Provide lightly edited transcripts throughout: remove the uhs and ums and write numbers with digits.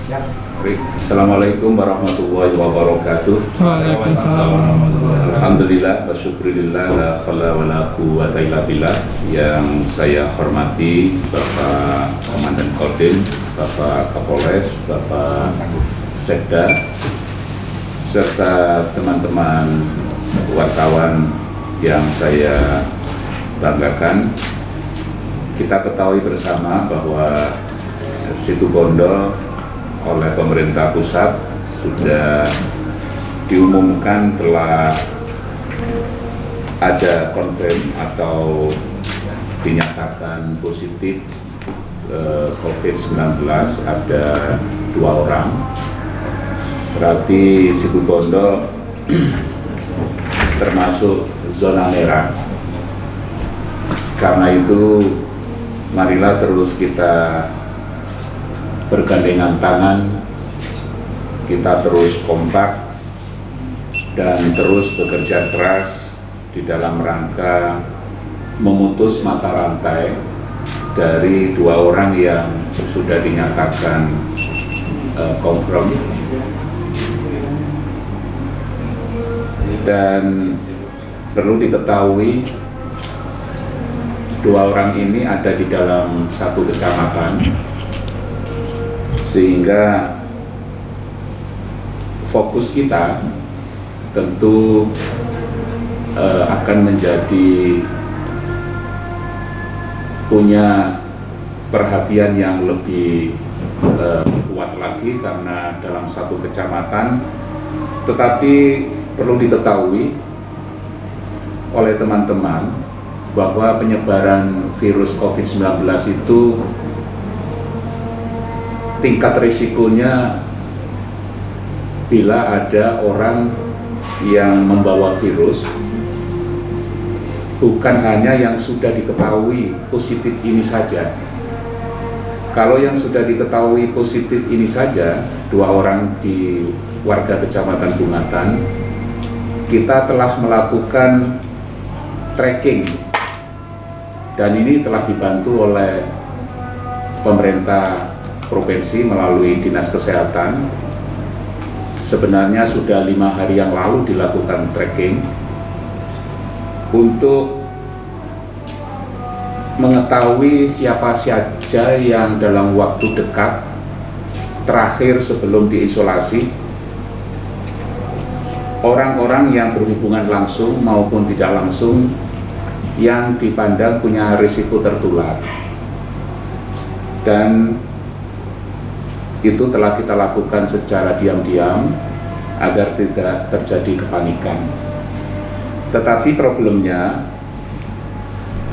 Assalamualaikum warahmatullahi wabarakatuh. Waalaikumsalam. Alhamdulillah wa syukurillah la khala wa la quwwata illa billah. Yang saya hormati Bapak Komandan Kodim, Bapak Kapolres, Bapak Sekda, serta teman-teman wartawan yang saya banggakan. Kita ketahui bersama bahwa Situbondo oleh pemerintah pusat sudah diumumkan telah ada konfirm atau dinyatakan positif COVID-19 ada 2 orang. Berarti Situbondo termasuk zona merah. Karena itu marilah terus kita bergandengan tangan, kita terus kompak dan terus bekerja keras di dalam rangka memutus mata rantai dari 2 orang yang sudah dinyatakan confirm. Dan perlu diketahui 2 orang ini ada di dalam satu kecamatan, sehingga fokus kita tentu akan menjadi punya perhatian yang lebih kuat lagi karena dalam satu kecamatan. Tetapi perlu diketahui oleh teman-teman bahwa penyebaran virus COVID-19 itu tingkat risikonya bila ada orang yang membawa virus, bukan hanya yang sudah diketahui positif ini saja. Kalau yang sudah diketahui positif ini saja, 2 orang di warga Kecamatan Bungatan, kita telah melakukan tracking dan ini telah dibantu oleh pemerintah provinsi melalui Dinas Kesehatan. Sebenarnya sudah 5 hari yang lalu dilakukan tracking untuk mengetahui siapa saja yang dalam waktu dekat terakhir sebelum diisolasi, orang-orang yang berhubungan langsung maupun tidak langsung yang dipandang punya risiko tertular. Dan itu telah kita lakukan secara diam-diam agar tidak terjadi kepanikan. Tetapi problemnya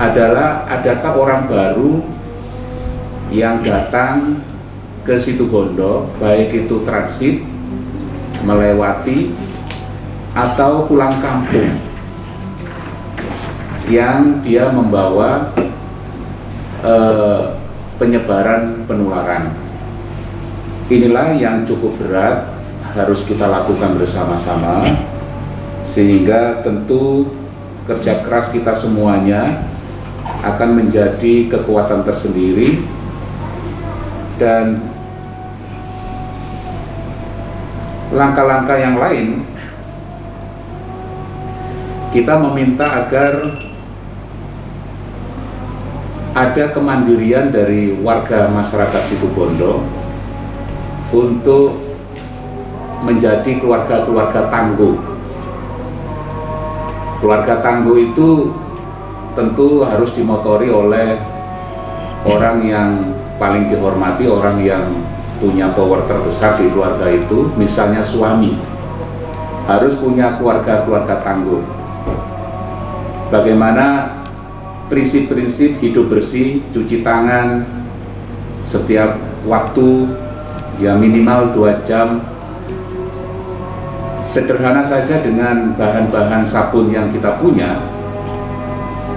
adalah adakah orang baru yang datang ke Situbondo, baik itu transit, melewati, atau pulang kampung, yang dia membawa penyebaran penularan. Inilah yang cukup berat harus kita lakukan bersama-sama, sehingga tentu kerja keras kita semuanya akan menjadi kekuatan tersendiri. Dan langkah-langkah yang lain, kita meminta agar ada kemandirian dari warga masyarakat Situbondo untuk menjadi keluarga-keluarga tangguh. Keluarga tangguh itu tentu harus dimotori oleh orang yang paling dihormati, orang yang punya power terbesar di keluarga itu, misalnya suami, harus punya keluarga-keluarga tangguh. Bagaimana prinsip-prinsip hidup bersih, cuci tangan setiap waktu, ya minimal 2 jam. Sederhana saja dengan bahan-bahan sabun yang kita punya.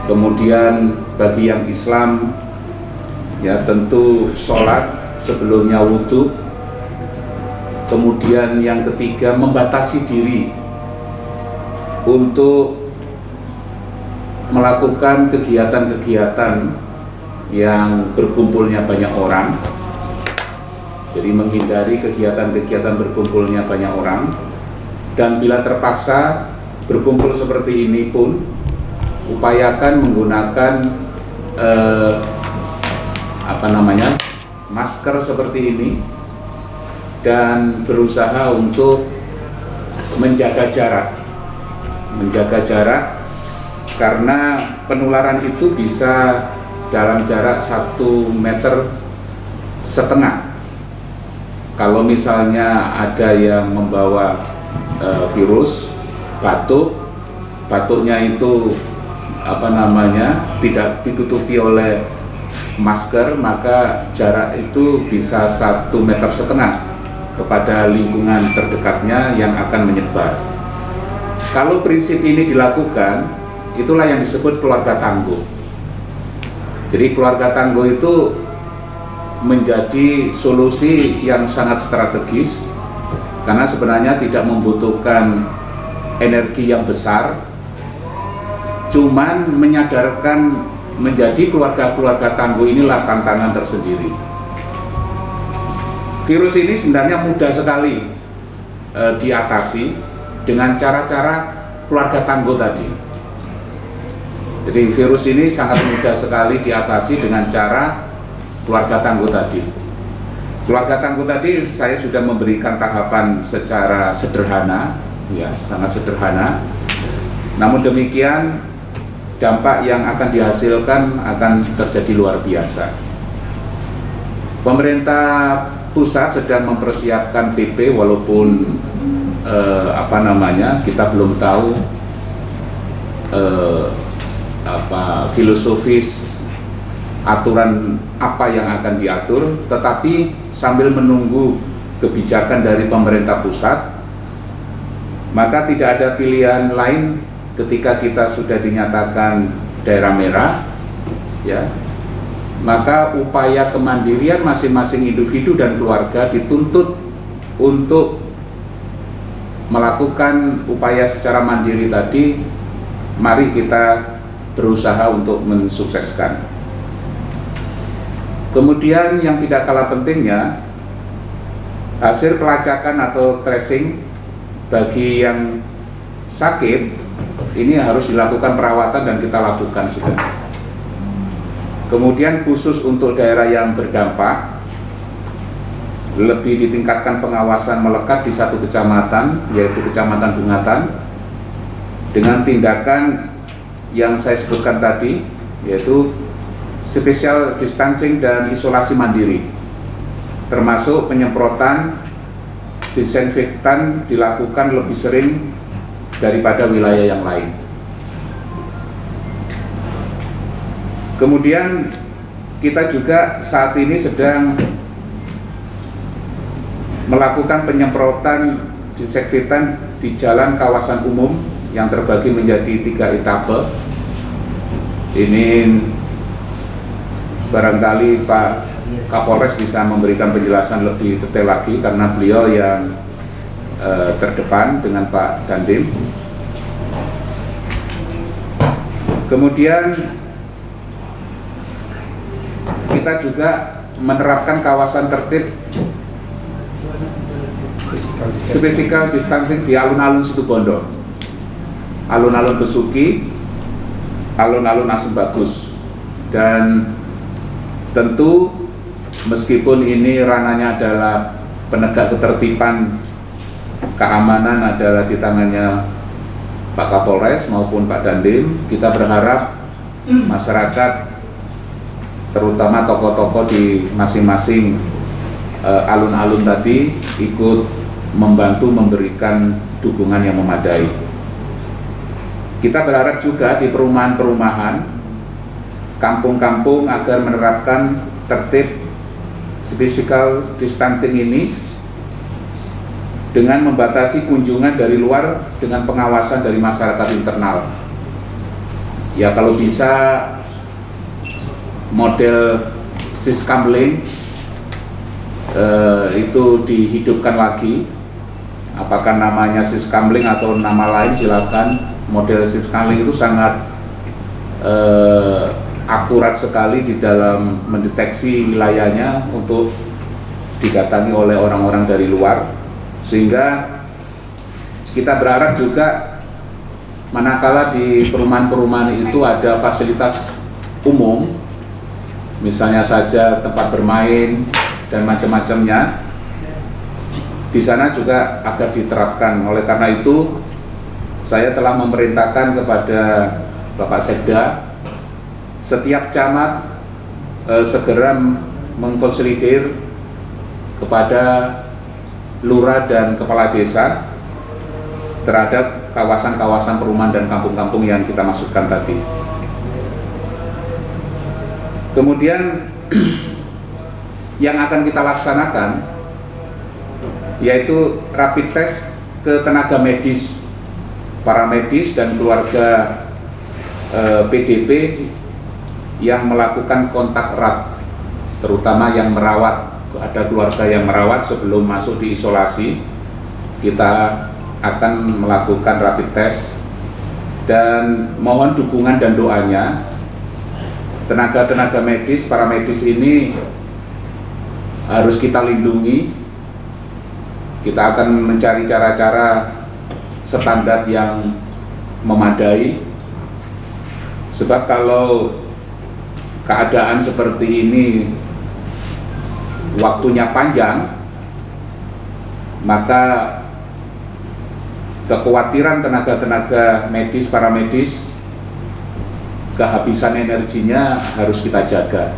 Kemudian bagi yang Islam, ya tentu sholat sebelumnya wudhu. Kemudian yang ketiga, membatasi diri untuk melakukan kegiatan-kegiatan yang berkumpulnya banyak orang. Jadi menghindari kegiatan-kegiatan berkumpulnya banyak orang, dan bila terpaksa berkumpul seperti ini pun upayakan menggunakan masker seperti ini dan berusaha untuk menjaga jarak karena penularan itu bisa dalam jarak 1,5 meter. Kalau misalnya ada yang membawa virus, batuknya itu tidak ditutupi oleh masker, maka jarak itu bisa 1,5 meter kepada lingkungan terdekatnya yang akan menyebar. Kalau prinsip ini dilakukan, itulah yang disebut keluarga tangguh. Jadi keluarga tangguh itu menjadi solusi yang sangat strategis karena sebenarnya tidak membutuhkan energi yang besar, cuman menyadarkan menjadi keluarga tangguh inilah tantangan tersendiri. Virus ini sebenarnya mudah sekali diatasi dengan cara-cara keluarga tangguh tadi. Jadi virus ini sangat mudah sekali diatasi dengan cara keluarga tangguh tadi. Keluarga tangguh tadi saya sudah memberikan tahapan secara sederhana, ya sangat sederhana. Namun demikian dampak yang akan dihasilkan akan terjadi luar biasa. Pemerintah pusat sedang mempersiapkan PP walaupun kita belum tahu filosofis aturan apa yang akan diatur, tetapi sambil menunggu kebijakan dari pemerintah pusat, maka tidak ada pilihan lain ketika kita sudah dinyatakan daerah merah, ya, maka upaya kemandirian masing-masing individu dan keluarga dituntut untuk melakukan upaya secara mandiri tadi. Mari kita berusaha untuk mensukseskan. Kemudian yang tidak kalah pentingnya, hasil pelacakan atau tracing bagi yang sakit ini harus dilakukan perawatan dan kita lakukan sudah. Kemudian khusus untuk daerah yang berdampak, lebih ditingkatkan pengawasan melekat di satu kecamatan, yaitu Kecamatan Bungatan, dengan tindakan yang saya sebutkan tadi, yaitu special distancing dan isolasi mandiri, termasuk penyemprotan disinfektan dilakukan lebih sering daripada wilayah yang lain. Kemudian kita juga saat ini sedang melakukan penyemprotan disinfektan di jalan kawasan umum yang terbagi menjadi 3 etape. Ini barangkali Pak Kapolres bisa memberikan penjelasan lebih detail lagi karena beliau yang terdepan dengan Pak Dandim. Kemudian kita juga menerapkan kawasan tertib physical distancing di alun-alun Situbondo, alun-alun Besuki, alun-alun Asem Bagus. Dan tentu meskipun ini ranahnya adalah penegak ketertiban, keamanan adalah di tangannya Pak Kapolres maupun Pak Dandim, kita berharap masyarakat terutama tokoh-tokoh di masing-masing alun-alun tadi ikut membantu memberikan dukungan yang memadai. Kita berharap juga di perumahan-perumahan, kampung-kampung agar menerapkan tertib physical distancing ini dengan membatasi kunjungan dari luar dengan pengawasan dari masyarakat internal. Ya kalau bisa model siskamling itu dihidupkan lagi. Apakah namanya siskamling atau nama lain silakan. Model siskamling itu sangat akurat sekali di dalam mendeteksi wilayahnya untuk didatangi oleh orang-orang dari luar, sehingga kita berharap juga manakala di perumahan-perumahan itu ada fasilitas umum, misalnya saja tempat bermain dan macam-macamnya, di sana juga agar diterapkan. Oleh karena itu, saya telah memerintahkan kepada Bapak Sekda, setiap camat segera mengkonsolidir kepada lurah dan kepala desa terhadap kawasan-kawasan perumahan dan kampung-kampung yang kita maksudkan tadi. Kemudian yang akan kita laksanakan yaitu rapid test ke tenaga medis, para medis dan keluarga PDP yang melakukan kontak erat, terutama yang merawat. Ada keluarga yang merawat sebelum masuk di isolasi, kita akan melakukan rapid test, dan mohon dukungan dan doanya. Tenaga-tenaga medis, para medis ini harus kita lindungi. Kita akan mencari cara-cara standar yang memadai, sebab kalau keadaan seperti ini waktunya panjang, maka kekhawatiran tenaga-tenaga medis, para medis, kehabisan energinya harus kita jaga.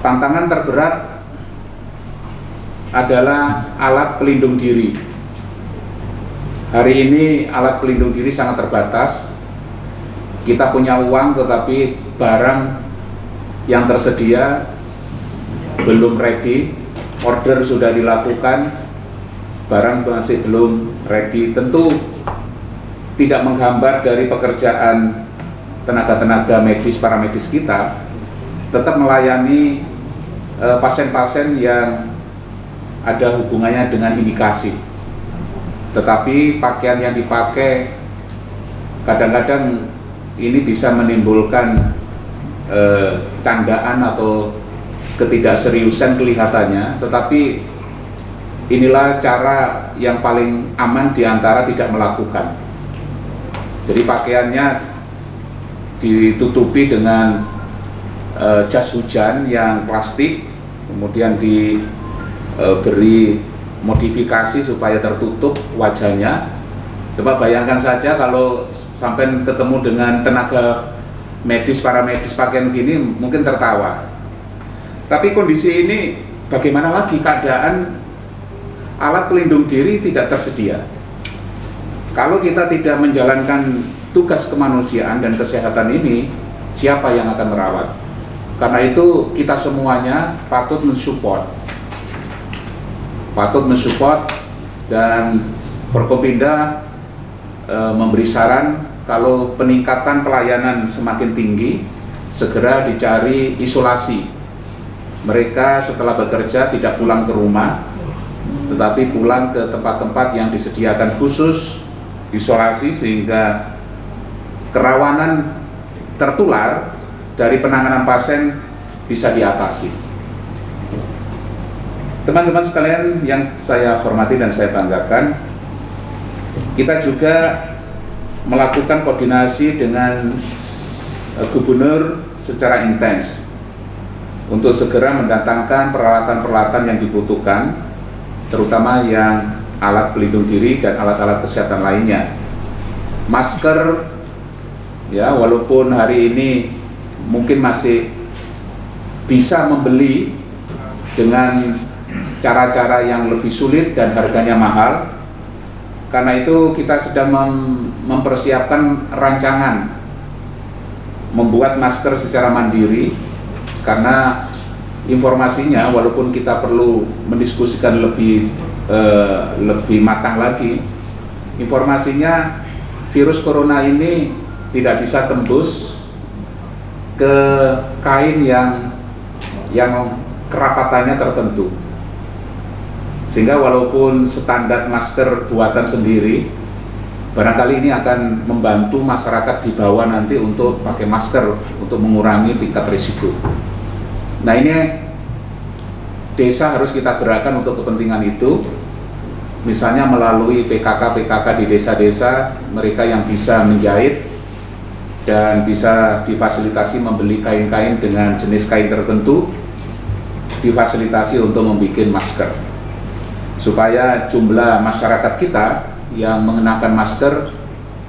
Tantangan terberat adalah alat pelindung diri. Hari ini alat pelindung diri sangat terbatas. Kita punya uang tetapi barang yang tersedia belum ready, order sudah dilakukan, barang masih belum ready. Tentu tidak menghambat dari pekerjaan tenaga-tenaga medis, para medis kita tetap melayani pasien-pasien yang ada hubungannya dengan indikasi. Tetapi pakaian yang dipakai kadang-kadang ini bisa menimbulkan candaan atau ketidakseriusan kelihatannya, tetapi inilah cara yang paling aman diantara tidak melakukan. Jadi pakaiannya ditutupi dengan jas hujan yang plastik, kemudian diberi modifikasi supaya tertutup wajahnya. Coba bayangkan saja kalau sampai ketemu dengan tenaga medis, para medis pakaian gini, mungkin tertawa. Tapi kondisi ini bagaimana lagi, keadaan alat pelindung diri tidak tersedia. Kalau kita tidak menjalankan tugas kemanusiaan dan kesehatan ini, siapa yang akan merawat? Karena itu kita semuanya patut mensupport dan Forkopimda memberi saran kalau peningkatan pelayanan semakin tinggi, segera dicari isolasi. Mereka setelah bekerja tidak pulang ke rumah, tetapi pulang ke tempat-tempat yang disediakan khusus isolasi, sehingga kerawanan tertular dari penanganan pasien bisa diatasi. Teman-teman sekalian yang saya hormati dan saya banggakan, kita juga melakukan koordinasi dengan gubernur secara intens untuk segera mendatangkan peralatan-peralatan yang dibutuhkan, terutama yang alat pelindung diri dan alat-alat kesehatan lainnya. Masker, ya, walaupun hari ini mungkin masih bisa membeli dengan cara-cara yang lebih sulit dan harganya mahal. Karena itu kita sedang mempersiapkan rancangan membuat masker secara mandiri, karena informasinya walaupun kita perlu mendiskusikan lebih matang lagi, informasinya virus corona ini tidak bisa tembus ke kain yang kerapatannya tertentu, sehingga walaupun standar masker buatan sendiri, barangkali ini akan membantu masyarakat di bawah nanti untuk pakai masker untuk mengurangi tingkat risiko. Nah, ini desa harus kita gerakkan untuk kepentingan itu, misalnya melalui PKK di desa-desa, mereka yang bisa menjahit dan bisa difasilitasi membeli kain-kain dengan jenis kain tertentu, difasilitasi untuk membuat masker, supaya jumlah masyarakat kita yang mengenakan masker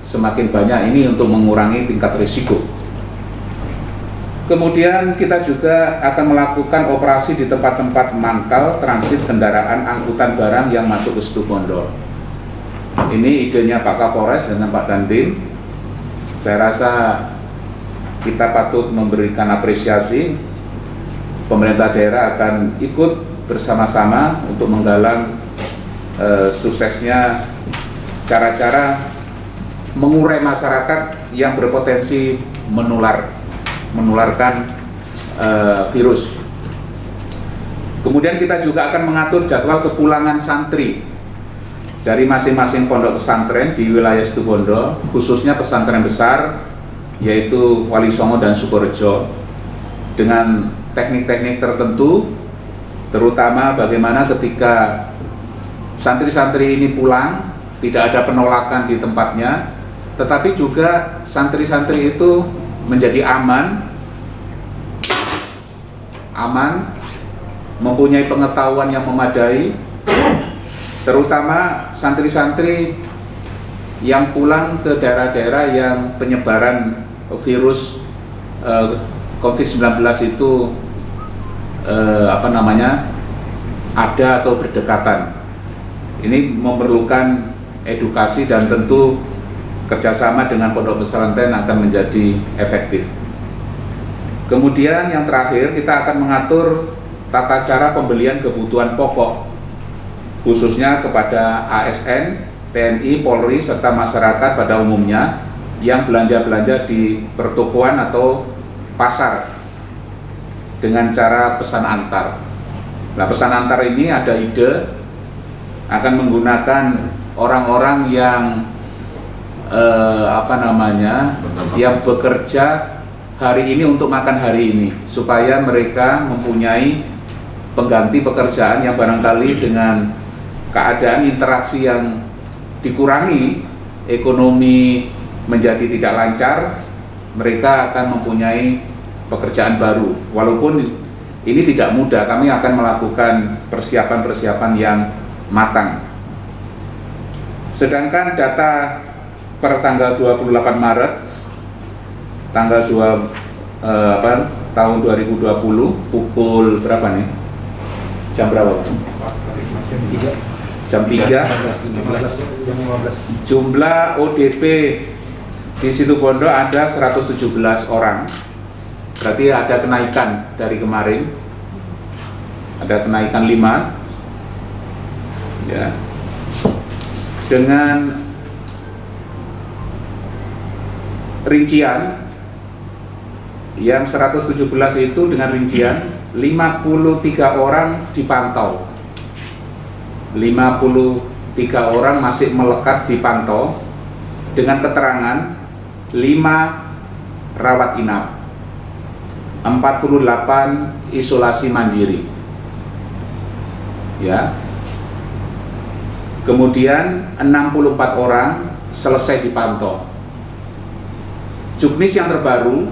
semakin banyak, ini untuk mengurangi tingkat risiko. Kemudian kita juga akan melakukan operasi di tempat-tempat mangkal transit kendaraan angkutan barang yang masuk ke Situbondo. Ini idenya Pak Kapolres dengan Pak Dandim. Saya rasa kita patut memberikan apresiasi. Pemerintah daerah akan ikut bersama-sama untuk menggalang suksesnya cara-cara mengurai masyarakat yang berpotensi menularkan virus. Kemudian kita juga akan mengatur jadwal kepulangan santri dari masing-masing pondok pesantren di wilayah Situbondo, khususnya pesantren besar yaitu Wali Songo dan Sukorejo, dengan teknik-teknik tertentu, terutama bagaimana ketika santri-santri ini pulang tidak ada penolakan di tempatnya, tetapi juga santri-santri itu menjadi aman, mempunyai pengetahuan yang memadai, terutama santri-santri yang pulang ke daerah-daerah yang penyebaran virus COVID-19 itu ada atau berdekatan. Ini memerlukan edukasi dan tentu kerjasama dengan pondok pesantren akan menjadi efektif. Kemudian yang terakhir, kita akan mengatur tata cara pembelian kebutuhan pokok, khususnya kepada ASN, TNI, Polri, serta masyarakat pada umumnya yang belanja-belanja di pertokoan atau pasar dengan cara pesan antar. Nah, pesan antar ini ada ide akan menggunakan orang-orang yang yang bekerja hari ini untuk makan hari ini, supaya mereka mempunyai pengganti pekerjaan yang barangkali dengan keadaan interaksi yang dikurangi, ekonomi menjadi tidak lancar, mereka akan mempunyai pekerjaan baru. Walaupun ini tidak mudah, kami akan melakukan persiapan-persiapan yang matang. Sedangkan data per tanggal 28 Maret tahun 2020 pukul berapa nih? Jam berapa? Jam 3. Jumlah ODP di Situbondo ada 117 orang. Berarti ada kenaikan dari kemarin. Ada kenaikan 5. Ya. Dengan rincian yang 117 itu dengan rincian 53 orang dipantau, 53 orang masih melekat dipantau dengan keterangan 5 rawat inap, 48 isolasi mandiri, ya. Kemudian 64 orang selesai dipantau. Juknis yang terbaru,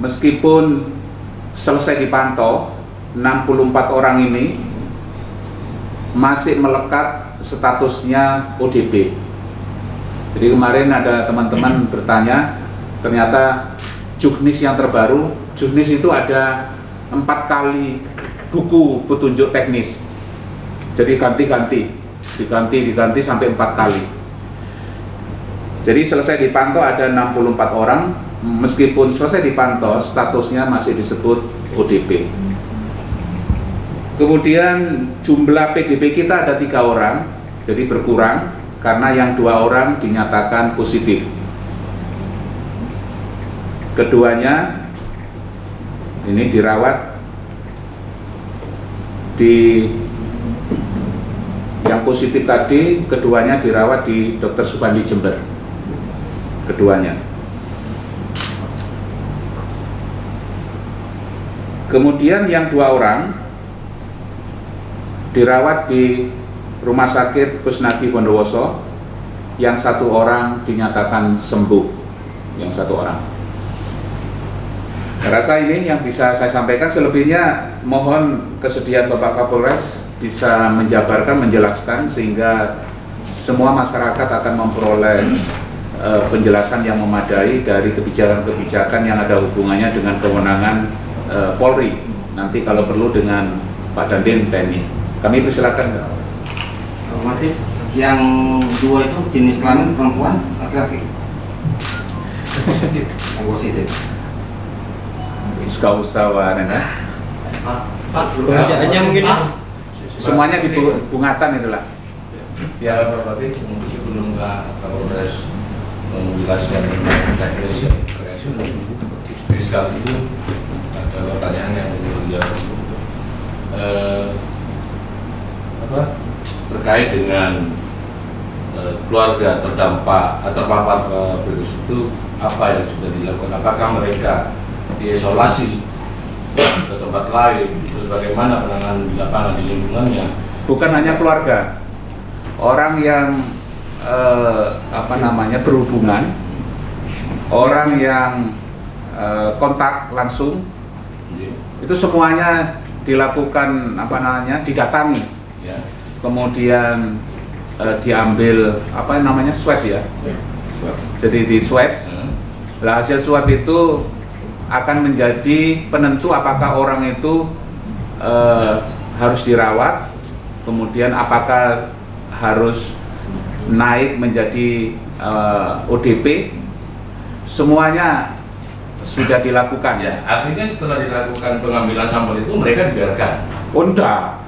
meskipun selesai dipantau, 64 orang ini masih melekat statusnya ODP. Jadi kemarin ada teman-teman bertanya, ternyata juknis yang terbaru, juknis itu ada 4 kali buku petunjuk teknis. Jadi diganti sampai 4 kali. Jadi selesai dipantau ada 64 orang, meskipun selesai dipantau statusnya masih disebut ODP. Kemudian jumlah PDP kita ada 3 orang, jadi berkurang karena yang 2 orang dinyatakan positif. Keduanya ini dirawat di yang positif tadi, keduanya dirawat di Dr. Supandi Jember. Keduanya. Kemudian yang 2 orang dirawat di Rumah Sakit Kusnadi Bondowoso, yang 1 orang dinyatakan sembuh, yang 1 orang. Saya rasa ini yang bisa saya sampaikan. Selebihnya mohon kesediaan Bapak Kapolres bisa menjabarkan, menjelaskan, sehingga semua masyarakat akan memperoleh penjelasan yang memadai dari kebijakan-kebijakan yang ada hubungannya dengan kewenangan Polri. Nanti kalau perlu dengan Pak Dandim TNI. Kami persilakan. Otomatis yang 2 itu jenis kelamin perempuan, laki-laki. Yang positif. Gak usah Nena. Bacaannya mungkin Semuanya di Bungatan itulah. ya berarti mungkin sebelum Kapolres menjelaskan tentang teknis yang terkait fiskal itu ada pertanyaan yang perlu dijawab. Terkait dengan keluarga terpapar virus itu, apa yang sudah dilakukan? Apakah mereka diisolasi ke tempat lain? Terus bagaimana penanganan di lapangan, di lingkungannya? Bukan hanya keluarga, orang yang berhubungan, orang yang kontak langsung, itu semuanya dilakukan didatangi, Ya. kemudian diambil swab ya. Jadi di swab. Nah, hasil swab itu akan menjadi penentu apakah orang itu harus dirawat, kemudian apakah harus naik menjadi ODP. Semuanya sudah dilakukan. Ya, artinya setelah dilakukan pengambilan sampel itu mereka dibiarkan. Oh, enggak.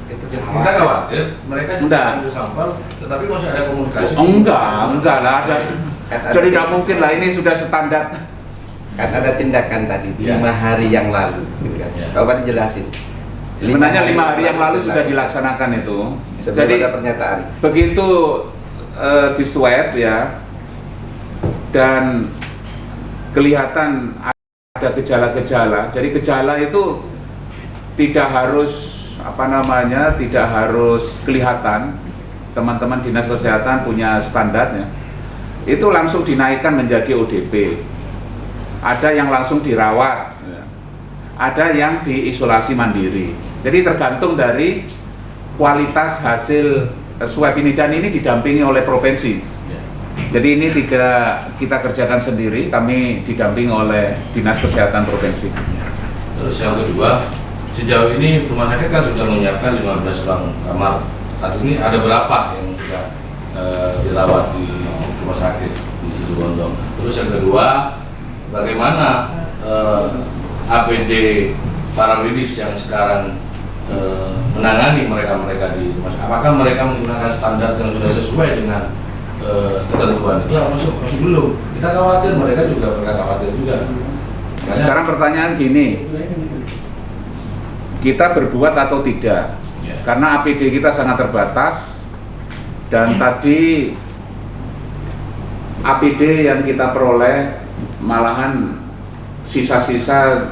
Kita khawatir mereka sudah ambil sampel, tetapi masih ada komunikasi. Oh, enggak lah ada. Jadi tidak mungkin lah, ini sudah standar. Kan ada tindakan tadi 5 hari yang lalu, gitu kan? Ya. Bapak jelasin. Sebenarnya 5 hari yang lalu sudah dilaksanakan itu. Sebelum Jadi ada pernyataan. begitu di swab ya, dan kelihatan ada gejala-gejala. Jadi gejala itu tidak harus tidak harus kelihatan. Teman-teman dinas kesehatan punya standarnya. Itu langsung dinaikkan menjadi ODP. Ada yang langsung dirawat, ada yang diisolasi mandiri. Jadi tergantung dari kualitas hasil swab ini, dan ini didampingi oleh provinsi. Jadi ini tidak kita kerjakan sendiri, kami didampingi oleh Dinas Kesehatan Provinsi. Terus yang kedua, sejauh ini rumah sakit kan sudah menyiapkan 15 ruang kamar. Saat ini ada berapa yang sudah dirawat di rumah sakit di Situbondo? Terus yang kedua, bagaimana APD para medis yang sekarang menangani mereka di rumah sakit? Apakah mereka menggunakan standar yang sudah sesuai dengan ketentuan itu? Masih belum. Kita khawatir, mereka khawatir juga. Sekarang pertanyaan gini, kita berbuat atau tidak? Ya. Karena APD kita sangat terbatas, dan tadi APD yang kita peroleh malahan sisa-sisa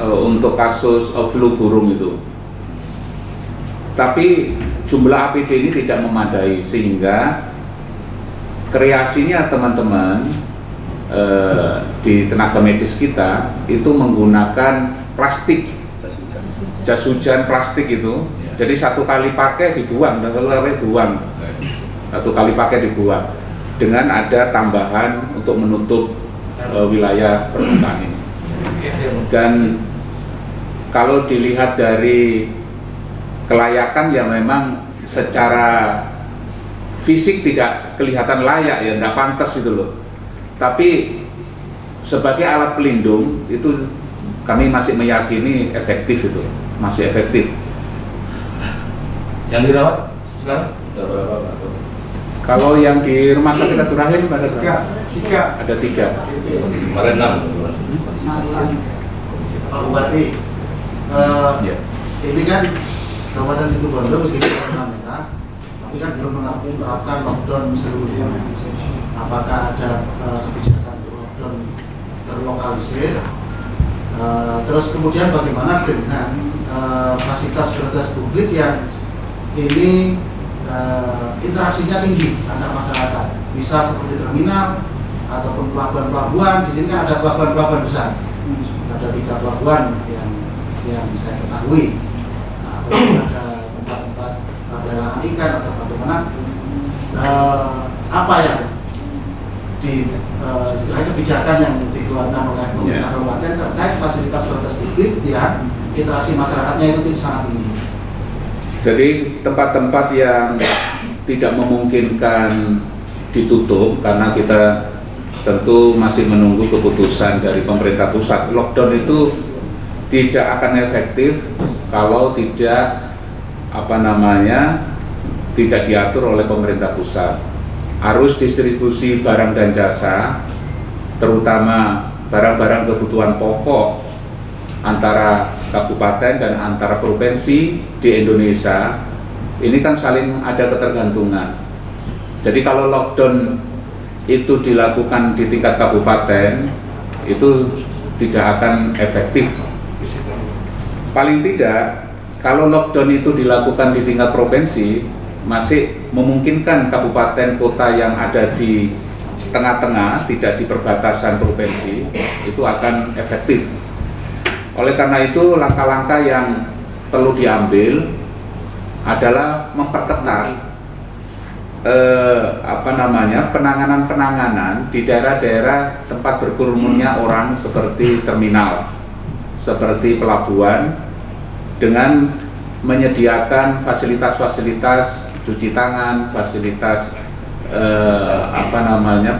untuk kasus flu burung itu. Tapi jumlah APD ini tidak memadai, sehingga kreasinya teman-teman di tenaga medis kita itu menggunakan plastik, jas hujan plastik itu. Jadi 1 kali pakai dibuang, dan kalau dibuang 1 kali pakai dibuang, dengan ada tambahan untuk menutup wilayah permukaan ini. Dan kalau dilihat dari kelayakan, ya memang secara fisik tidak kelihatan layak, ya tidak pantas itu loh. Tapi sebagai alat pelindung itu kami masih meyakini efektif, itu masih efektif. Yang dirawat sekarang sudah berapa Pak? Kalau yang di rumah sakit Abdul Rahim ada berapa? 3. Ada 3. Kemarin 6. Pak Bupati, Ya. ini kan Kabupaten Situbondo meskipun zona merah, tapi kan belum menerapkan lockdown seluruhnya. Apakah ada kebijakan untuk lockdown terlokalisir? Terus kemudian bagaimana dengan fasilitas publik yang ini interaksinya tinggi antar masyarakat, bisa seperti terminal ataupun pelabuhan-pelabuhan. Di sini kan ada pelabuhan-pelabuhan besar, ada 3 pelabuhan yang saya ketahui. Nah, kemudian ada tempat-tempat pelelangan ikan atau bagaimana, apa yang di istilahnya kebijakan yang dikeluarkan oleh pemerintah kabupaten terkait fasilitas publik yang interaksi masyarakatnya itu sangat tinggi. Jadi tempat-tempat yang tidak memungkinkan ditutup, karena kita tentu masih menunggu keputusan dari pemerintah pusat. Lockdown itu tidak akan efektif kalau tidak tidak diatur oleh pemerintah pusat. Arus distribusi barang dan jasa, terutama barang-barang kebutuhan pokok antara kabupaten dan antara provinsi di Indonesia, ini kan saling ada ketergantungan. Jadi kalau lockdown itu dilakukan di tingkat kabupaten, itu tidak akan efektif. Paling tidak, kalau lockdown itu dilakukan di tingkat provinsi, masih memungkinkan kabupaten kota yang ada di tengah-tengah, tidak di perbatasan provinsi, itu akan efektif. Oleh karena itu, langkah-langkah yang perlu diambil adalah memperketat penanganan di daerah-daerah tempat berkerumunnya orang, seperti terminal, seperti pelabuhan, dengan menyediakan fasilitas-fasilitas cuci tangan, fasilitas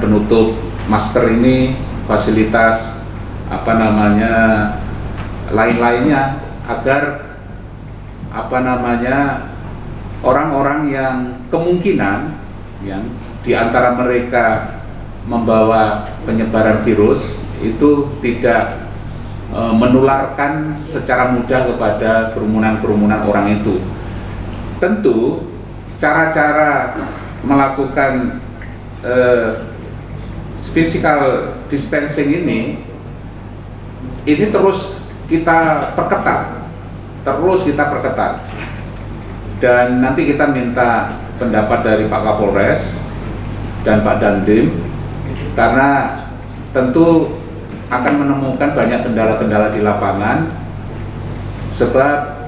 penutup masker ini, fasilitas lain-lainnya, agar orang-orang yang kemungkinan yang di antara mereka membawa penyebaran virus itu tidak menularkan secara mudah kepada kerumunan-kerumunan orang itu. Tentu cara-cara melakukan physical distancing ini terus kita perketat, dan nanti kita minta pendapat dari Pak Kapolres dan Pak Dandim, karena tentu akan menemukan banyak kendala-kendala di lapangan, sebab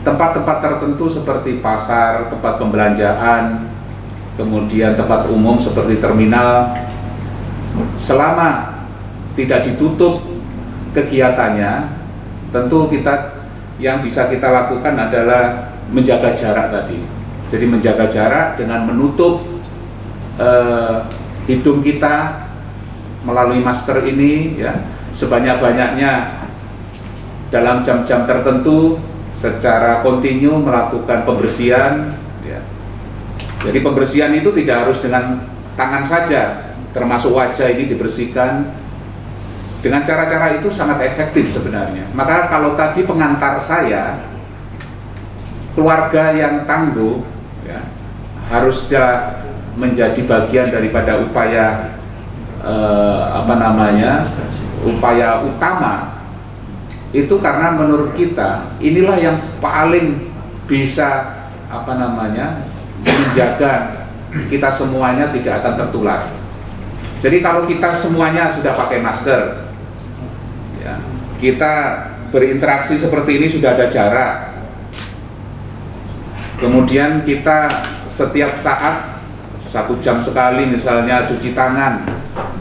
tempat-tempat tertentu seperti pasar, tempat pembelanjaan, kemudian tempat umum seperti terminal, selama tidak ditutup kegiatannya, tentu yang bisa kita lakukan adalah menjaga jarak tadi. Jadi menjaga jarak dengan menutup hidung kita melalui masker ini, ya, sebanyak-banyaknya dalam jam-jam tertentu, secara kontinu melakukan pembersihan, ya. Jadi pembersihan itu tidak harus dengan tangan saja, termasuk wajah ini dibersihkan. Dengan cara-cara itu sangat efektif sebenarnya. Maka kalau tadi pengantar saya, keluarga yang tangguh, ya, harusnya menjadi bagian daripada upaya upaya utama itu, karena menurut kita inilah yang paling bisa menjaga kita semuanya tidak akan tertular. Jadi kalau kita semuanya sudah pakai masker, ya, kita berinteraksi seperti ini sudah ada jarak, kemudian kita setiap saat 1 jam sekali misalnya cuci tangan,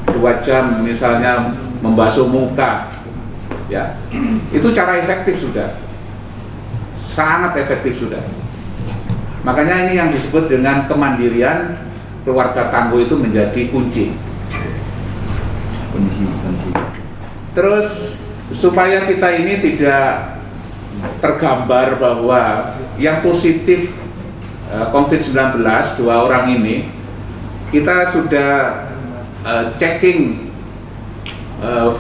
2 jam misalnya membasuh muka, ya, itu cara efektif sudah, sangat efektif sudah. Makanya ini yang disebut dengan kemandirian keluarga tangguh itu menjadi kunci. Terus supaya kita ini tidak tergambar bahwa yang positif COVID-19 2 orang ini, kita sudah checking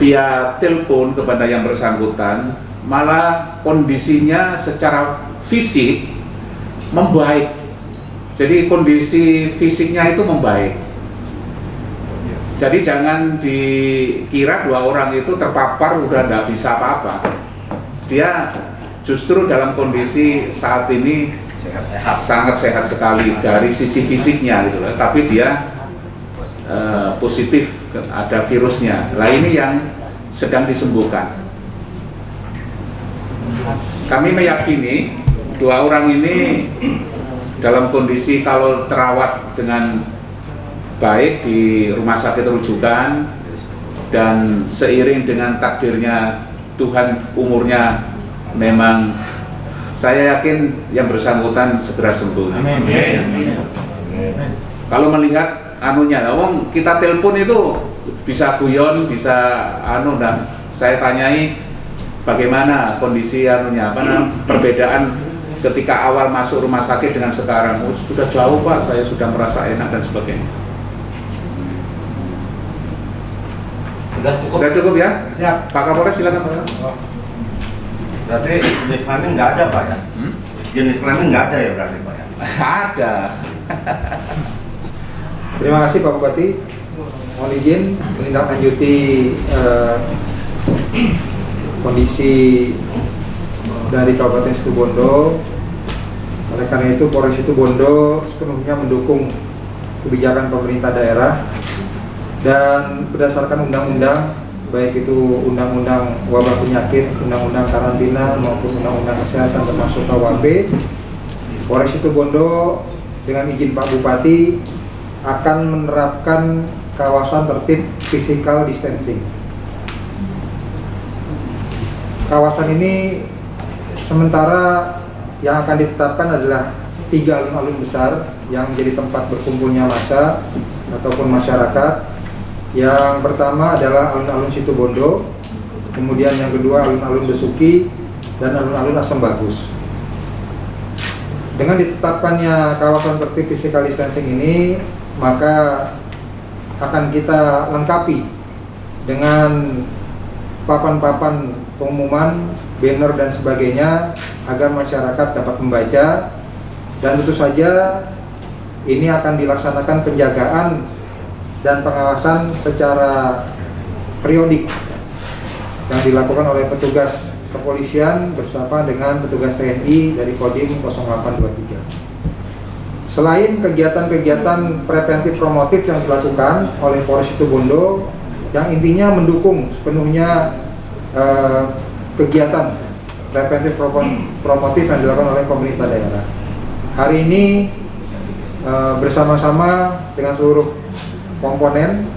via telepon kepada yang bersangkutan, malah kondisinya secara fisik membaik. Jadi kondisi fisiknya itu membaik. Jadi jangan dikira 2 orang itu terpapar udah nggak bisa apa-apa. Dia justru dalam kondisi saat ini Sehat. sangat sehat sekali dari sisi fisiknya gitu loh, tapi dia positif ada virusnya. Lah ini yang sedang disembuhkan. Kami meyakini 2 orang ini dalam kondisi kalau terawat dengan baik di rumah sakit rujukan dan seiring dengan takdirnya Tuhan, umurnya memang saya yakin yang bersangkutan segera sembuh. Amin. Kalau melihat anunya, wong kita telepon itu bisa guyon, bisa dan saya tanyai bagaimana kondisi anunya, perbedaan ketika awal masuk rumah sakit dengan sekarang. Oh, sudah jauh Pak, saya sudah merasa enak dan sebagainya. Sudah cukup ya? Siap. Pak Kapolres silakan Pak. Berarti jenis kelamin nggak ada Pak ya? Jenis kelamin nggak ada ya berarti Pak ya? Ada. Terima kasih Pak Bupati. Mohon izin menindaklanjuti kondisi dari Kabupaten Situbondo. Oleh karena itu Polres Situbondo sepenuhnya mendukung kebijakan pemerintah daerah dan berdasarkan undang-undang, baik itu undang-undang wabah penyakit, undang-undang karantina maupun undang-undang kesehatan termasuk KUHP, Polres Situbondo dengan izin Pak Bupati akan menerapkan kawasan tertib physical distancing. Kawasan ini sementara yang akan ditetapkan adalah 3 alun-alun besar yang menjadi tempat berkumpulnya massa ataupun masyarakat. Yang pertama adalah alun-alun Situbondo, kemudian yang kedua alun-alun Besuki, dan alun-alun Asem Bagus. Dengan ditetapkannya kawasan tertib physical distancing ini, maka akan kita lengkapi dengan papan-papan pengumuman, banner dan sebagainya agar masyarakat dapat membaca, dan tentu saja ini akan dilaksanakan penjagaan dan pengawasan secara periodik yang dilakukan oleh petugas kepolisian bersama dengan petugas TNI dari Kodim 0823. Selain kegiatan-kegiatan preventif promotif yang dilakukan oleh Polres Situbondo yang intinya mendukung sepenuhnya kegiatan preventif promotif yang dilakukan oleh pemerintah daerah. Hari ini bersama-sama dengan seluruh komponen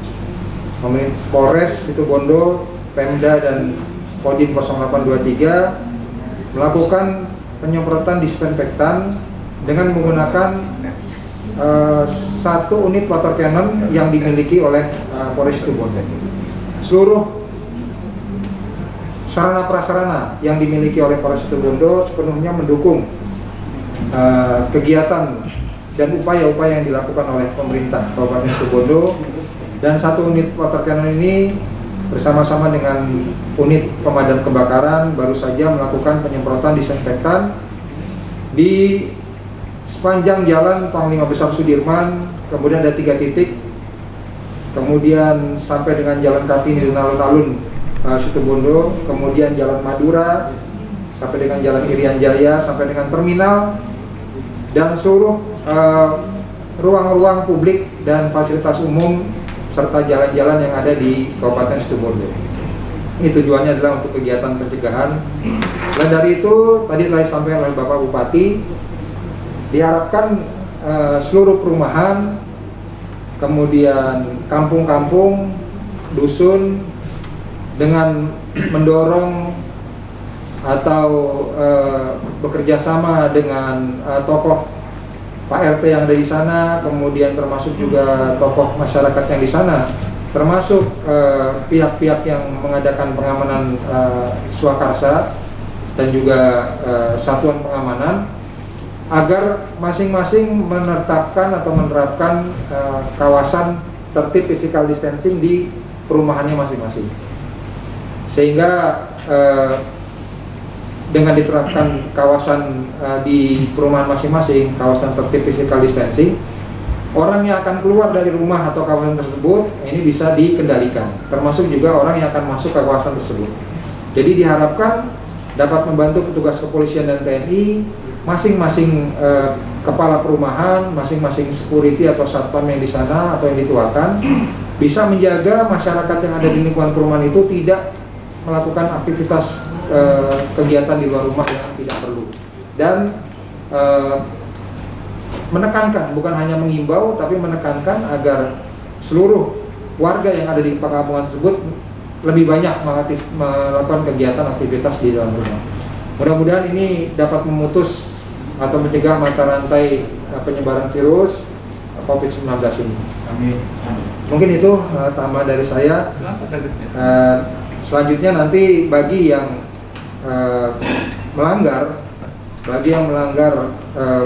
Polres Situbondo, Pemda dan Kodim 0823 melakukan penyemprotan disinfektan dengan menggunakan 1 unit water cannon yang dimiliki oleh Polres Situbondo. Seluruh sarana prasarana yang dimiliki oleh Polres Situbondo sepenuhnya mendukung kegiatan dan upaya-upaya yang dilakukan oleh pemerintah Kabupaten Situbondo, dan 1 unit water cannon ini bersama-sama dengan unit pemadam kebakaran baru saja melakukan penyemprotan disinfektan di sepanjang jalan Panglima Besar Sudirman, kemudian ada 3 titik, kemudian sampai dengan Jalan Kartini dan alun-alun Situbondo, kemudian Jalan Madura sampai dengan Jalan Irian Jaya sampai dengan terminal, dan seluruh ruang-ruang publik dan fasilitas umum serta jalan-jalan yang ada di Kabupaten Situbondo. Ini tujuannya adalah untuk kegiatan pencegahan. Selain dari itu, tadi telah disampaikan oleh Bapak Bupati, diharapkan seluruh perumahan, kemudian kampung-kampung, dusun, dengan mendorong atau bekerja sama dengan tokoh Pak RT yang ada di sana, kemudian termasuk juga tokoh masyarakat yang di sana, termasuk pihak-pihak yang mengadakan pengamanan swakarsa dan juga satuan pengamanan, agar masing-masing menetapkan atau menerapkan kawasan tertib physical distancing di perumahannya masing-masing, sehingga dengan diterapkan kawasan di perumahan masing-masing, kawasan tertib physical distancing, orang yang akan keluar dari rumah atau kawasan tersebut ini bisa dikendalikan, termasuk juga orang yang akan masuk ke kawasan tersebut. Jadi diharapkan dapat membantu petugas kepolisian dan TNI, masing-masing kepala perumahan, masing-masing security atau satpam yang di sana atau yang dituakan bisa menjaga masyarakat yang ada di lingkungan perumahan itu tidak melakukan aktivitas kegiatan di luar rumah yang tidak perlu, dan menekankan, bukan hanya mengimbau tapi menekankan agar seluruh warga yang ada di perkampungan tersebut lebih banyak melakukan kegiatan aktivitas di dalam rumah. Mudah-mudahan ini dapat memutus atau mencegah mata rantai penyebaran virus COVID-19 ini. Amin. Mungkin itu tambahan dari saya. Selanjutnya nanti bagi yang melanggar,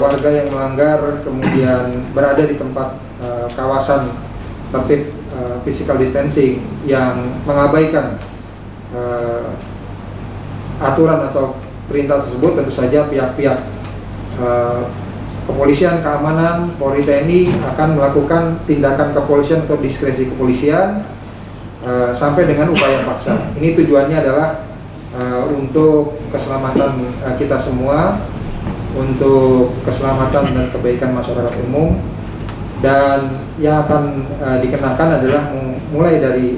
warga yang melanggar kemudian berada di tempat kawasan tertib physical distancing yang mengabaikan aturan atau perintah tersebut, tentu saja pihak-pihak kepolisian, keamanan, Polri, TNI akan melakukan tindakan kepolisian atau diskresi kepolisian sampai dengan upaya paksa. Ini tujuannya adalah untuk keselamatan kita semua, untuk keselamatan dan kebaikan masyarakat umum, dan yang akan dikenakan adalah mulai dari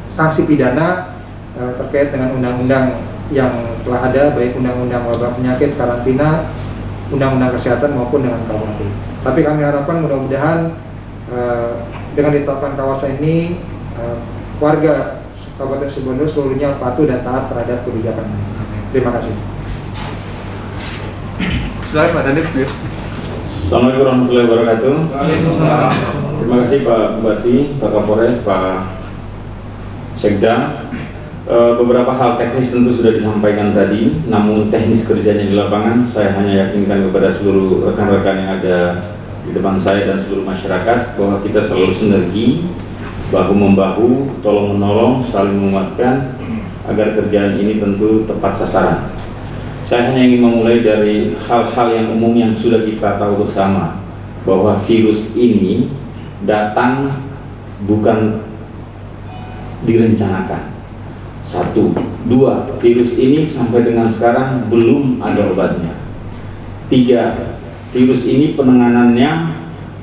sanksi pidana terkait dengan undang-undang yang telah ada, baik undang-undang wabah penyakit, karantina, undang-undang kesehatan maupun dengan KUHP. Tapi kami harapkan mudah-mudahan dengan ditetapkan kawasan ini warga Kabupaten Situbondo seluruhnya patuh dan taat terhadap kebijakan ini. Terima kasih. Silakan Pak Danip. Assalamualaikum warahmatullahi wabarakatuh. Waalaikumsalam. Terima kasih Pak Bupati, Pak Kapolres, Pak Sekda. Beberapa hal teknis tentu sudah disampaikan tadi, namun teknis kerjanya di lapangan saya hanya yakinkan kepada seluruh rekan-rekan yang ada di depan saya dan seluruh masyarakat bahwa kita selalu sinergi, bahu-membahu, tolong-menolong, saling menguatkan agar kerjaan ini tentu tepat sasaran. Saya hanya ingin memulai dari hal-hal yang umum yang sudah kita tahu bersama, bahwa virus ini datang bukan direncanakan. 1, 2, virus ini sampai dengan sekarang belum ada obatnya. 3, virus ini penanganannya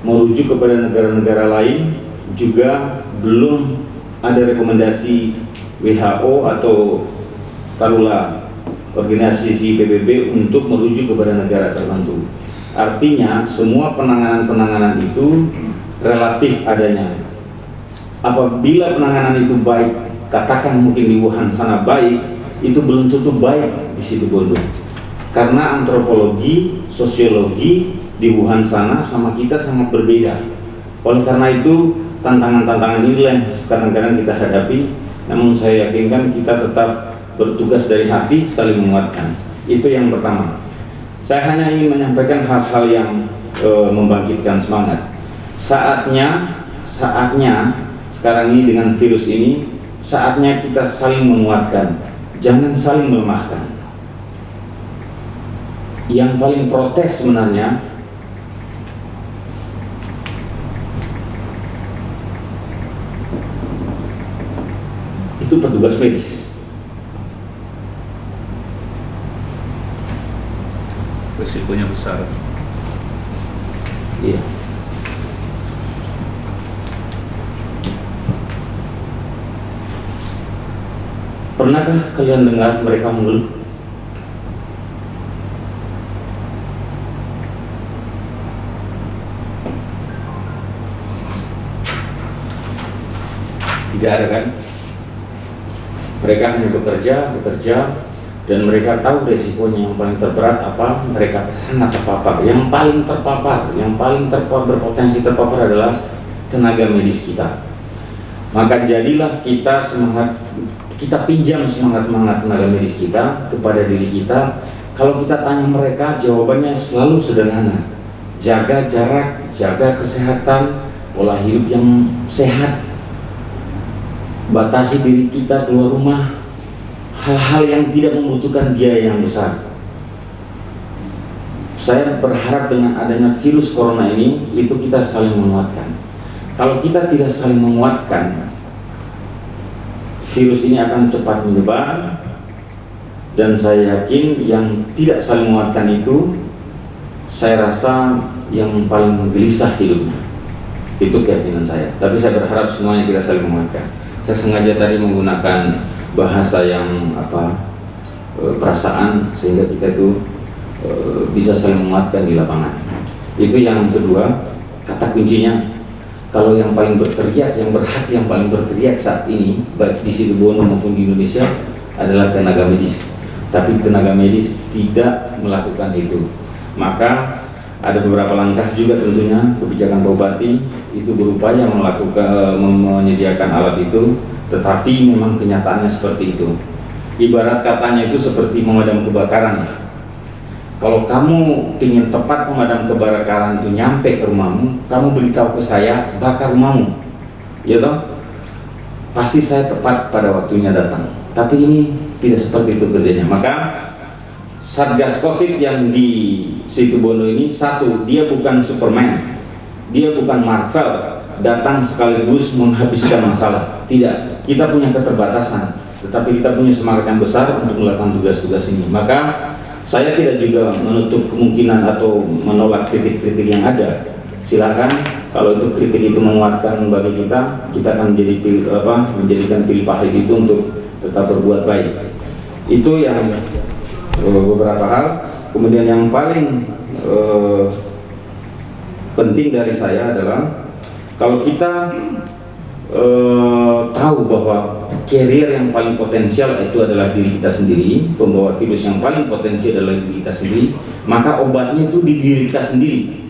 merujuk kepada negara-negara lain, juga belum ada rekomendasi WHO atau taruhlah organisasi PBB untuk merujuk kepada negara tertentu. Artinya semua penanganan-penanganan itu relatif adanya. Apabila penanganan itu baik, katakan mungkin di Wuhan sana baik, itu belum tentu baik di Situbondo. Karena antropologi, sosiologi di Wuhan sana sama kita sangat berbeda. Oleh karena itu tantangan-tantangan inilah yang kadang-kadang kita hadapi. Namun saya yakinkan kita tetap bertugas dari hati, saling menguatkan. Itu yang pertama. Saya hanya ingin menyampaikan hal-hal yang membangkitkan semangat. Saatnya sekarang ini dengan virus ini, saatnya kita saling menguatkan, jangan saling melemahkan. Yang paling protes sebenarnya itu petugas medis. Risikonya besar. Iya. Pernahkah kalian dengar mereka mengeluh? Tidak ada kan? Mereka hanya bekerja, dan mereka tahu resikonya. Yang paling terberat apa? Mereka sangat terpapar. Yang paling berpotensi terpapar adalah tenaga medis kita. Maka jadilah kita pinjam semangat tenaga medis kita kepada diri kita. Kalau kita tanya mereka, jawabannya selalu sederhana: jaga jarak, jaga kesehatan, pola hidup yang sehat, batasi diri kita keluar rumah, hal-hal yang tidak membutuhkan biaya yang besar. Saya berharap dengan adanya virus corona ini, itu kita saling menguatkan. Kalau kita tidak saling menguatkan, virus ini akan cepat menyebar dan saya yakin yang tidak saling menguatkan itu, saya rasa yang paling gelisah hidupnya. Itu keyakinan saya. Tapi saya berharap semuanya tidak saling menguatkan. Saya sengaja tadi menggunakan bahasa yang perasaan, sehingga kita itu bisa saling menguatkan di lapangan. Itu yang kedua, kata kuncinya. Kalau yang paling berteriak, yang berhak yang paling berteriak saat ini, baik di Situbondo maupun di Indonesia, adalah tenaga medis. Tapi tenaga medis tidak melakukan itu. Maka ada beberapa langkah juga tentunya kebijakan Pak Bupati itu berupaya menyediakan alat itu, tetapi memang kenyataannya seperti itu. Ibarat katanya itu seperti memadam kebakaran. Kalau kamu ingin tepat memadam kebakaran itu nyampe ke rumahmu, kamu beritahu ke saya, bakar rumahmu, ya toh? Pasti saya tepat pada waktunya datang. Tapi ini tidak seperti itu kerjanya. Maka Satgas Covid yang di Situbondo ini, satu, dia bukan Superman, dia bukan Marvel, datang sekaligus menghabiskan masalah. Tidak, kita punya keterbatasan, tetapi kita punya semangat yang besar untuk melakukan tugas-tugas ini. Maka saya tidak juga menutup kemungkinan atau menolak kritik-kritik yang ada. Silakan, kalau itu kritik itu menguatkan bagi kita akan menjadikan pilih pahit itu untuk tetap berbuat baik. Itu yang beberapa hal. Kemudian yang paling penting dari saya adalah kalau kita tahu bahwa carrier yang paling potensial itu adalah diri kita sendiri, pembawa virus yang paling potensial adalah diri kita sendiri, maka obatnya itu di diri kita sendiri,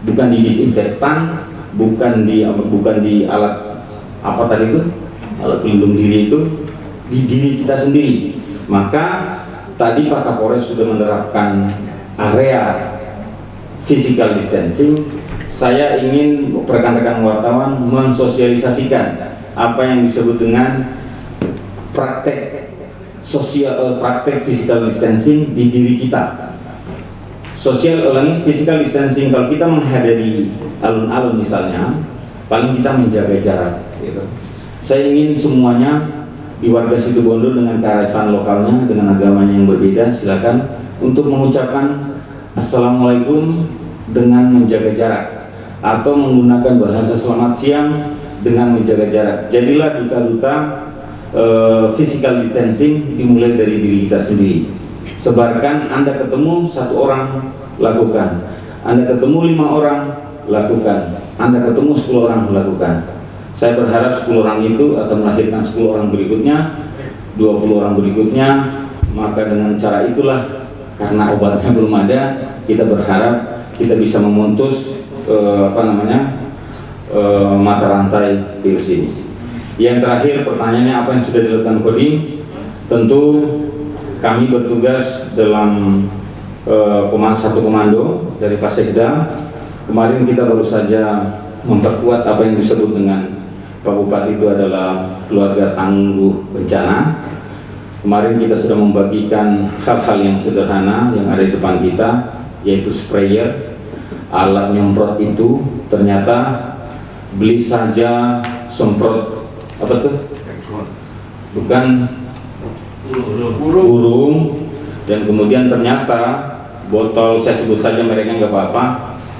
bukan di disinfektan, bukan di alat apa tadi itu, alat pelindung diri itu, di diri kita sendiri. Maka tadi Pak Kapolres sudah menerapkan area physical distancing. Saya ingin rekan-rekan wartawan mensosialisasikan apa yang disebut dengan praktek physical distancing di diri kita. Physical distancing, kalau kita menghadiri alun-alun misalnya, paling kita menjaga jarak. Gitu. Saya ingin semuanya di warga Situbondo dengan kearifan lokalnya, dengan agamanya yang berbeda, silakan untuk mengucapkan Assalamualaikum dengan menjaga jarak, atau menggunakan bahasa selamat siang dengan menjaga jarak. Jadilah duta-duta physical distancing dimulai dari diri kita sendiri. Sebarkan, Anda ketemu 1 orang, lakukan. Anda ketemu 5 orang, lakukan. Anda ketemu 10 orang, lakukan. Saya berharap 10 orang itu akan melahirkan 10 orang berikutnya, 20 orang berikutnya. Maka dengan cara itulah, karena obatnya belum ada, kita berharap kita bisa memutus mata rantai virus ini. Yang terakhir, pertanyaannya apa yang sudah dilakukan Kodim? Tentu kami bertugas dalam satu komando dari Pasekda. Kemarin kita baru saja memperkuat apa yang disebut dengan Pak Bupati itu adalah keluarga tangguh bencana. Kemarin kita sudah membagikan hal-hal yang sederhana yang ada di depan kita, yaitu sprayer. Alat nyemprot itu ternyata beli saja semprot apa tuh? Bukan burung. Dan kemudian ternyata botol, saya sebut saja mereknya nggak apa-apa,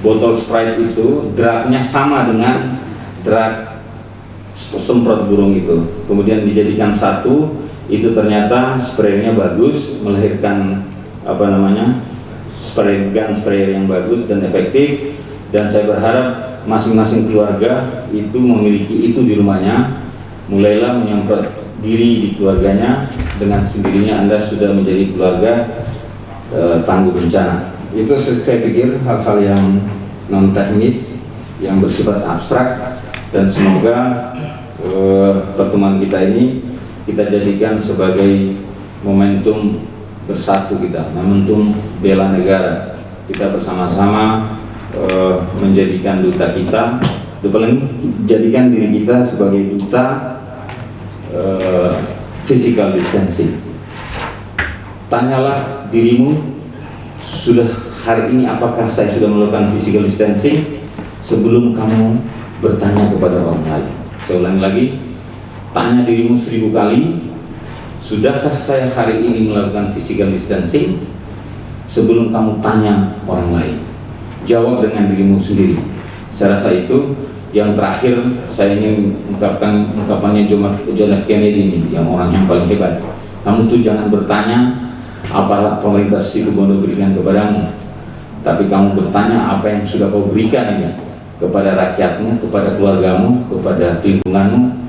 botol Sprite itu dratnya sama dengan drat semprot burung itu. Kemudian dijadikan satu, itu ternyata sprayernya bagus, melahirkan sprayer yang bagus dan efektif. Dan saya berharap masing-masing keluarga itu memiliki itu di rumahnya. Mulailah menyemprot diri di keluarganya, dengan sendirinya Anda sudah menjadi keluarga tangguh bencana. Itu saya pikir hal-hal yang non teknis, yang bersifat abstrak, dan semoga pertemuan kita ini kita jadikan sebagai momentum bersatu kita, momentum bela negara. Kita bersama-sama menjadikan duta kita, jadikan diri kita sebagai duta physical distancing. Tanyalah dirimu, sudah hari ini apakah saya sudah melakukan physical distancing, sebelum kamu bertanya kepada orang lain. Saya ulangi lagi, tanya dirimu 1000 kali sudahkah saya hari ini melakukan physical distancing? Sebelum kamu tanya orang lain, jawab dengan dirimu sendiri. Saya rasa itu yang terakhir. Saya ingin ungkapkan ungkapannya John F. Kennedy ini, yang orang yang paling hebat. Kamu tuh jangan bertanya apa pemerintah Situbondo berikan kepadamu, tapi kamu bertanya apa yang sudah kau berikan ini kepada rakyatmu, kepada keluargamu, kepada lingkunganmu.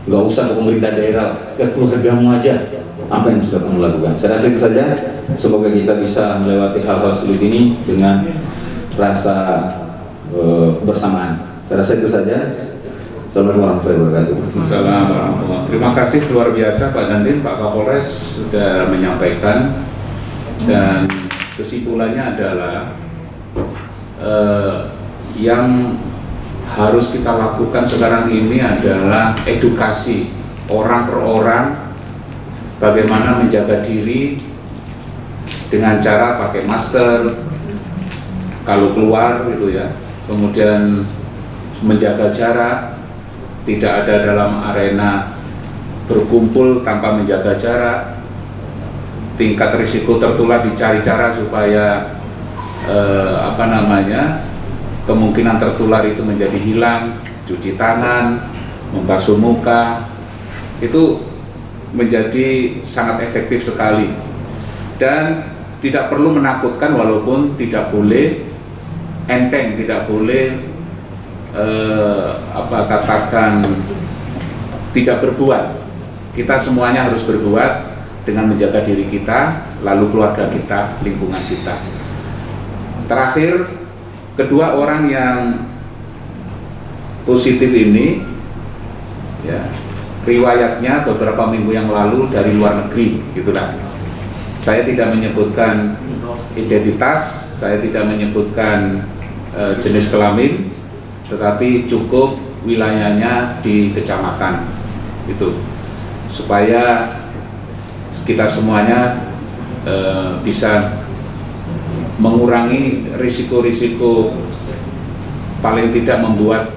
Gak usah ke pemerintah daerah, ke keluargamu aja, apa yang sudah kamu lakukan. Saya rasa itu saja. Semoga kita bisa melewati hal-hal sulit ini dengan rasa bersamaan. Saya rasa itu saja. Assalamualaikum warahmatullahi wabarakatuh. Assalamualaikum warahmatullahi wabarakatuh. Terima kasih luar biasa Pak Dandim, Pak Kapolres sudah menyampaikan, dan kesimpulannya adalah yang harus kita lakukan sekarang ini adalah edukasi orang per orang bagaimana menjaga diri dengan cara pakai masker kalau keluar gitu ya, kemudian menjaga jarak, tidak ada dalam arena berkumpul tanpa menjaga jarak, tingkat risiko tertular dicari cara supaya kemungkinan tertular itu menjadi hilang, cuci tangan, membasuh muka, itu menjadi sangat efektif sekali. Dan tidak perlu menakutkan, walaupun tidak boleh enteng, tidak boleh tidak berbuat. Kita semuanya harus berbuat dengan menjaga diri kita, lalu keluarga kita, lingkungan kita. Terakhir, kedua orang yang positif ini ya, riwayatnya beberapa minggu yang lalu dari luar negeri, gitulah. Saya tidak menyebutkan identitas, saya tidak menyebutkan jenis kelamin, tetapi cukup wilayahnya di kecamatan itu, supaya kita semuanya bisa mengurangi risiko-risiko, paling tidak membuat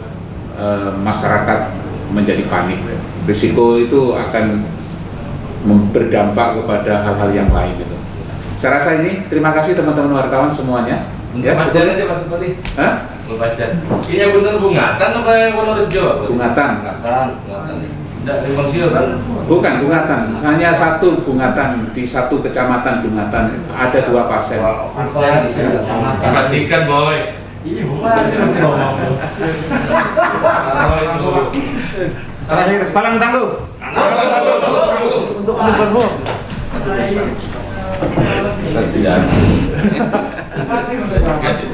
masyarakat menjadi panik. Risiko itu akan berdampak kepada hal-hal yang lain gitu. Saya rasa ini, terima kasih teman-teman wartawan semuanya. Ya, Mas Dan aja Mas Bupati. Hah? Mas Dan. Ini yang benar Bungatan apa yang Wonorejo? Bungatan. Bungatan. Tidak Limang Siur kan? Bukan Bungatan, hanya satu Bungatan, di satu kecamatan Bungatan ada 2 pasien. Pastikan boy. Ini bukan. Terakhir, salam tangguh. Untuk menurut. Tidak. Terima kasih.